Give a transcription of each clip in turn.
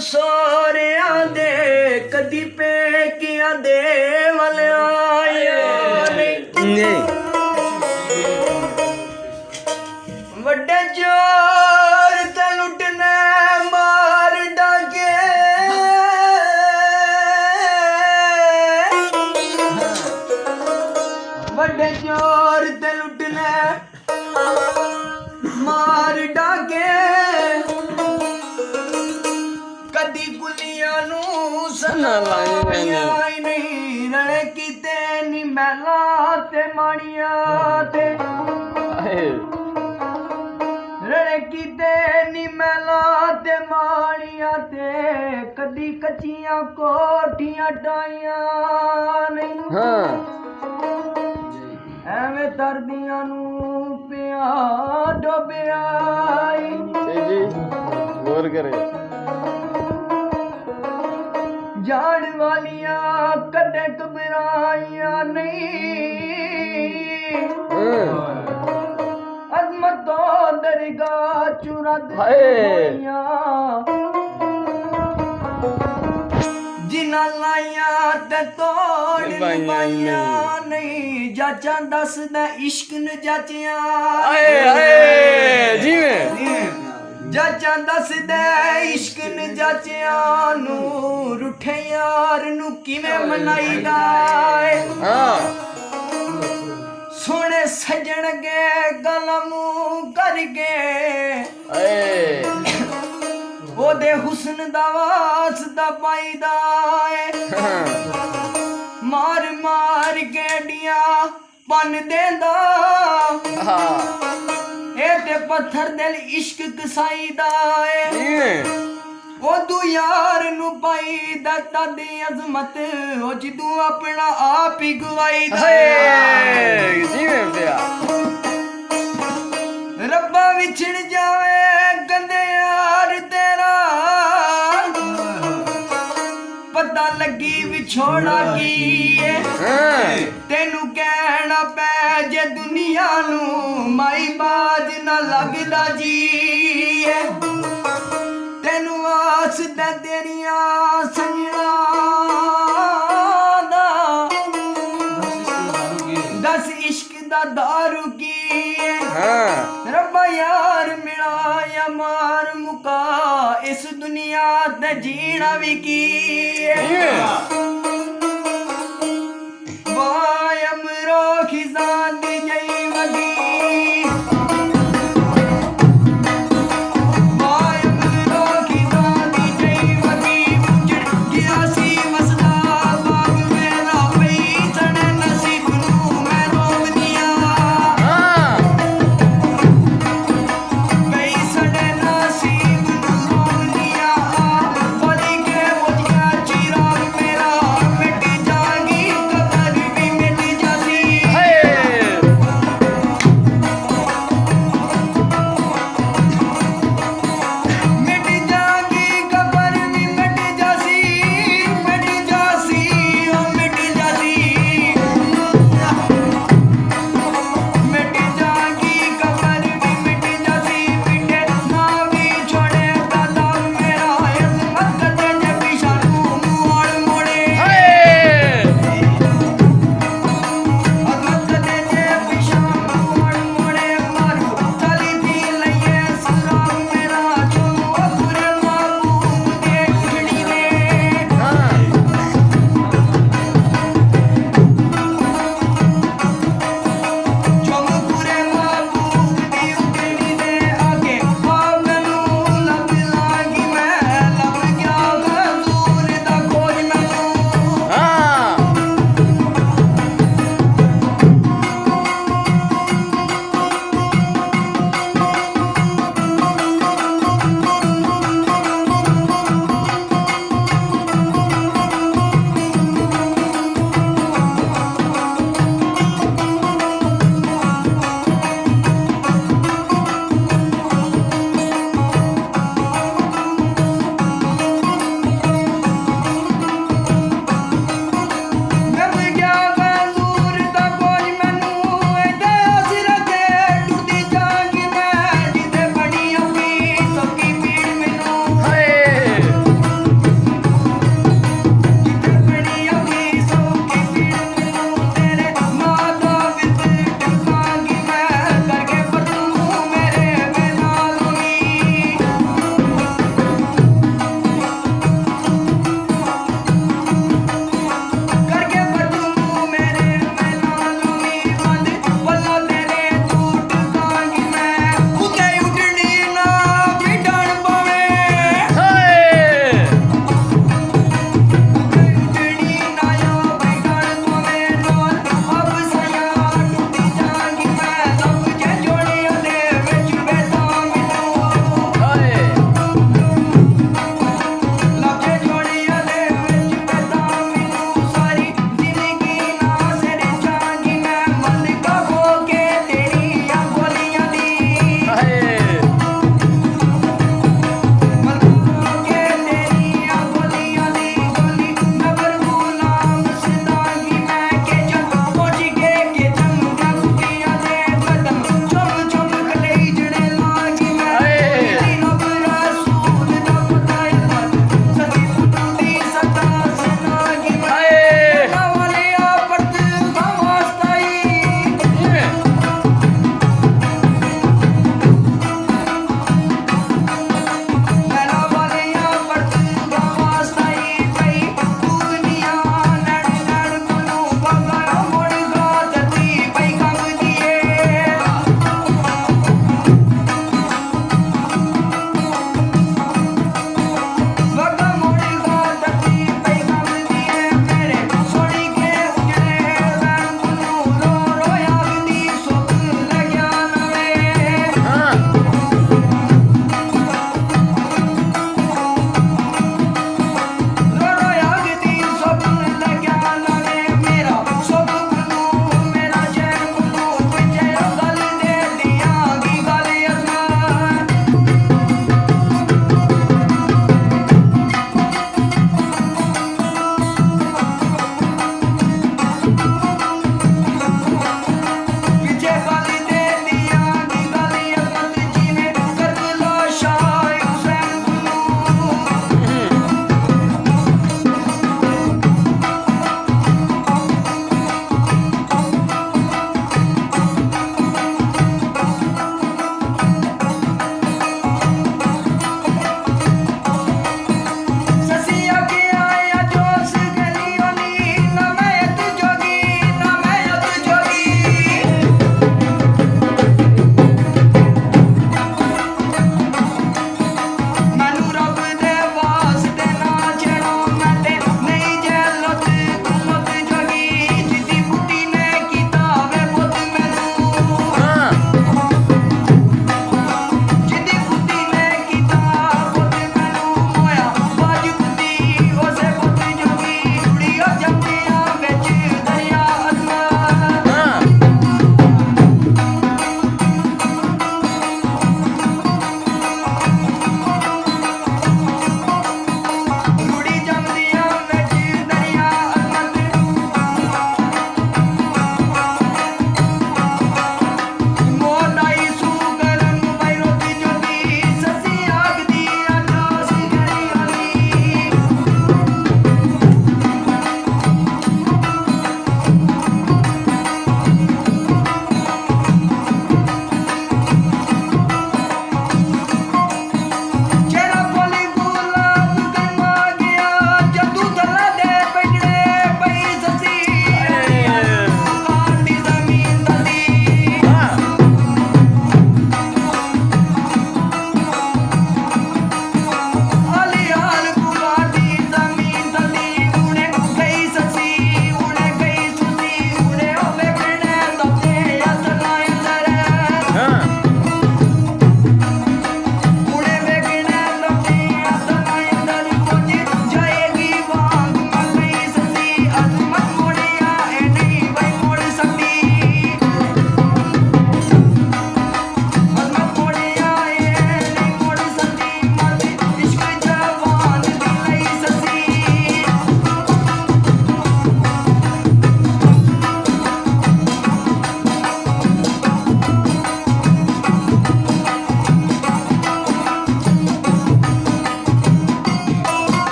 ਸੋਹਰਿਆਂ ਦੇ ਕਦੀ ਪੇਕਿਆਂ ਦੇ ਵੱਲ ਆਇਆ ਨਹੀਂ ਵੱਡੇ ਚੋਰ ਤੇ ਲੁੱਟਨੇ ਮਾਰ ਡਾਕੇ ਵੱਡੇ ਚੋਰ ਤੇ ਲੁੱਟਨੇ ਮਾਰ ਡਾਕੇ ਕਦੀ ਗੁਲੀਆਂ ਨੂੰ ਸਨਾ ਲਾਈਆਂ ਨਹੀਂ ਰਲੇ ਕੀਤੇ ਨੀ ਮਹਿਲਾ ਤੇ ਮਾਣੀਆਂ ਤੇ ਰਲੇ ਕੀਤੇ ਨੀ ਮਹਿਲਾ ਤੇ ਮਾਣੀਆਂ ਤੇ ਕਦੀ ਕੱਚੀਆਂ ਕੋਠੀਆਂ ਡਾਈਆਂ ਨਹੀਂ ਐਵੇਂ ਤਰਦੀਆਂ ਨੂੰ ਪਿਆ ਡੋਬਿਆ ਜੀ ਗੌਰ ਕਰੇ ਜਾਣ ਵਾਲੀਆਂ ਕਦੇ ਘਬਰਾਈਆਂ ਨਹੀਂ ਅਜ਼ਮਤੋਂ ਦਰਗਾਹ ਚੁਰਦ ਹੋਈਆਂ ਜਿਨ੍ਹਾਂ ਲਾਈਆਂ ਤੇ ਤੋੜ ਪਾਈਆਂ ਨਹੀਂ ਜਾਚਾਂ ਦੱਸਦਾ ਇਸ਼ਕ ਨ ਜਾਚਿਆ ਜਿਵੇਂ ਜਾਚਾਂ ਦੱਸਦਾ ਇਸ਼ਕ ਨ ਜਾਚਿਆਂ ਨੂੰ ਰੁੱਠੇ ਯਾਰ ਨੂੰ ਕਿਵੇਂ ਮਨਾਈਦਾ ਸੋਹਣੇ ਸਜਣਗੇ ਗਲ ਮੂੰਹ ਕਰਕੇ ਉਹਦੇ ਹੁਸਨ ਦਾ ਵਾਸਤਾ ਪਾਈਦਾ ਮਾਰ ਮਾਰ ਗੇੜੀਆਂ ਪੰਨ ਦੇਂਦਾ ਇਹ ਤੇ ਪੱਥਰ ਦਿਲ ਇਸ਼ਕ ਕਸਾਈਦਾ ਉਹ ਤੂੰ ਯਾਰ ਨੂੰ ਪਾਈਦਾ ਤਦੀ ਅਜ਼ਮਤ ਉਹ ਜਿੱਦੂ ਆਪਣਾ ਆਪ ਹੀ ਗਵਾਈਦਾ ਜਿਵੇਂ ਪਿਆ ਰੱਬਾ ਵਿਛੜ ਜਾਵੇ ਗੰਦੇ ਯਾਰ ਤੇਰਾ ਪਤਾ ਲੱਗੀ ਵਿਛੋੜਾ ਕੀ ਏ ਤੈਨੂੰ ਕਹਿਣਾ ਪੈ ਜੇ ਦੁਨੀਆ ਨੂੰ ਮਾਈ ਬਾਜ ਨਾ ਲੱਗਦਾ ਜੀ ਏ ਤੈਨੂੰ ਆਸਦਾ ਤੇਰੀਆਂ ਸੰਜਣਾ ਦਾ ਦਸ ਇਸ਼ਕ ਦਾ ਦਾਰੂ ਕੀ ਏ ਰੱਬਾ ਯਾਰ ਮਿਲਾ ਜਾਂ ਮਾਰ ਮੁਕਾ ਇਸ ਦੁਨੀਆ ਤੇ ਜੀਣਾ ਵੀ ਕੀ ਏ ਵਾਹ ਅਮਰੋ ਖਿਜ਼ਾਂ ਦੀ ਜਈ ਮਗੀ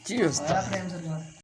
ਜੀ ਉਸਤਾਦ ਆਇਆ ਪ੍ਰੇਮ ਸਰਕਾਰ